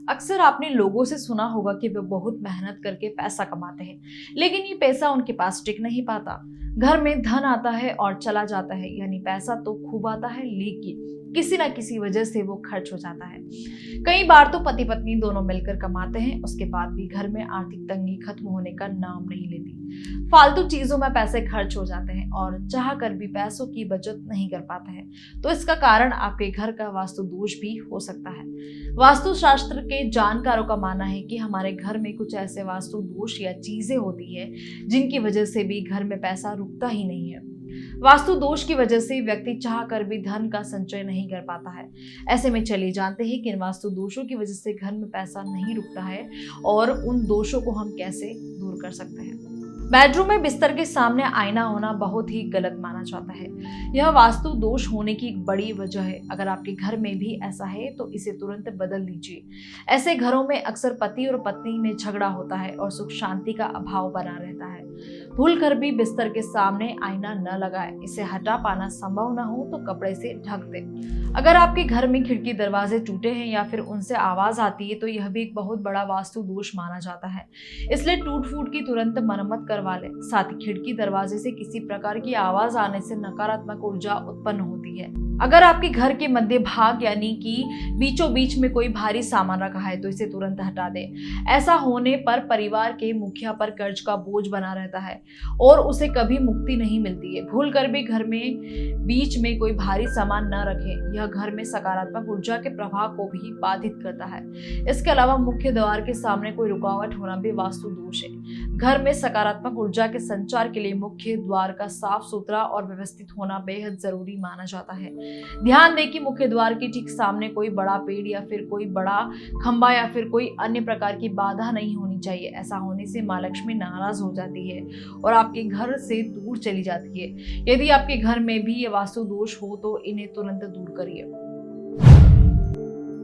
अक्सर आपने लोगों से सुना होगा कि वे बहुत मेहनत करके पैसा कमाते हैं, लेकिन ये पैसा उनके पास टिक नहीं पाता। घर में धन आता है और चला जाता है, यानी पैसा तो खूब आता है, लेकिन किसी ना किसी वजह से वो खर्च हो जाता है। कई बार तो पति पत्नी दोनों मिलकर कमाते हैं, उसके बाद भी घर में आर्थिक तंगी खत्म होने का नाम नहीं लेती। फालतू चीजों में पैसे खर्च हो जाते हैं और चाह कर भी पैसों की बचत नहीं कर पाते हैं। तो इसका कारण आपके घर का वास्तु दोष भी हो सकता है। वास्तु शास्त्र के जानकारों का मानना है कि हमारे घर में कुछ ऐसे वास्तु दोष या चीजें होती है जिनकी वजह से भी घर में पैसा रुकता ही नहीं है। वास्तु दोष की वजह से व्यक्ति चाह कर भी धन का संचय नहीं कर पाता है। ऐसे में चलिए जानते हैं कि इन वास्तु दोषों की वजह से घर में पैसा नहीं रुकता है और उन दोषों को हम कैसे दूर कर सकते हैं। बेडरूम में बिस्तर के सामने आईना होना बहुत ही गलत माना जाता है। यह वास्तु दोष होने की एक बड़ी वजह है। अगर आपके घर में भी ऐसा है तो इसे तुरंत बदल लीजिए। ऐसे घरों में अक्सर पति और पत्नी में झगड़ा होता है और सुख शांति का अभाव बना रहता है। भूल कर भी बिस्तर के सामने आईना न लगाए। इसे हटा पाना संभव न हो तो कपड़े से ढक दे। अगर आपके घर में खिड़की दरवाजे टूटे हैं या फिर उनसे आवाज आती है तो यह भी एक बहुत बड़ा वास्तु दोष माना जाता है। इसलिए टूट फूट की तुरंत मरम्मत करवा ले। साथ ही खिड़की दरवाजे से किसी प्रकार की आवाज आने से नकारात्मक ऊर्जा उत्पन्न होती है। अगर आपके घर के मध्य भाग यानी कि बीचों बीच में कोई भारी सामान रखा है तो इसे तुरंत हटा दे। ऐसा होने पर परिवार के मुखिया पर कर्ज का बोझ बना रहता है और उसे कभी मुक्ति नहीं मिलती है। भूल कर भी घर में बीच में कोई भारी सामान न रखें। यह घर में सकारात्मक ऊर्जा के प्रभाव को भी बाधित करता है। इसके अलावा मुख्य द्वार के सामने कोई रुकावट होना भी वास्तु दोष है। घर में सकारात्मक ऊर्जा के संचार के लिए मुख्य द्वार का साफ सुथरा और व्यवस्थित होना बेहद जरूरी माना जाता है। ध्यान दें कि मुख्य द्वार के ठीक सामने कोई बड़ा पेड़ या फिर कोई बड़ा खंबा या फिर कोई अन्य प्रकार की बाधा नहीं होनी चाहिए। ऐसा होने से मां लक्ष्मी नाराज हो जाती है और आपके घर से दूर चली जाती है। यदि आपके घर में भी ये वास्तु दोष हो तो इन्हें तुरंत दूर करिए।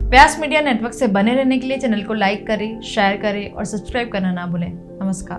व्यास मीडिया नेटवर्क से बने रहने के लिए चैनल को लाइक करें, शेयर करें और सब्सक्राइब करना ना भूलें। नमस्कार।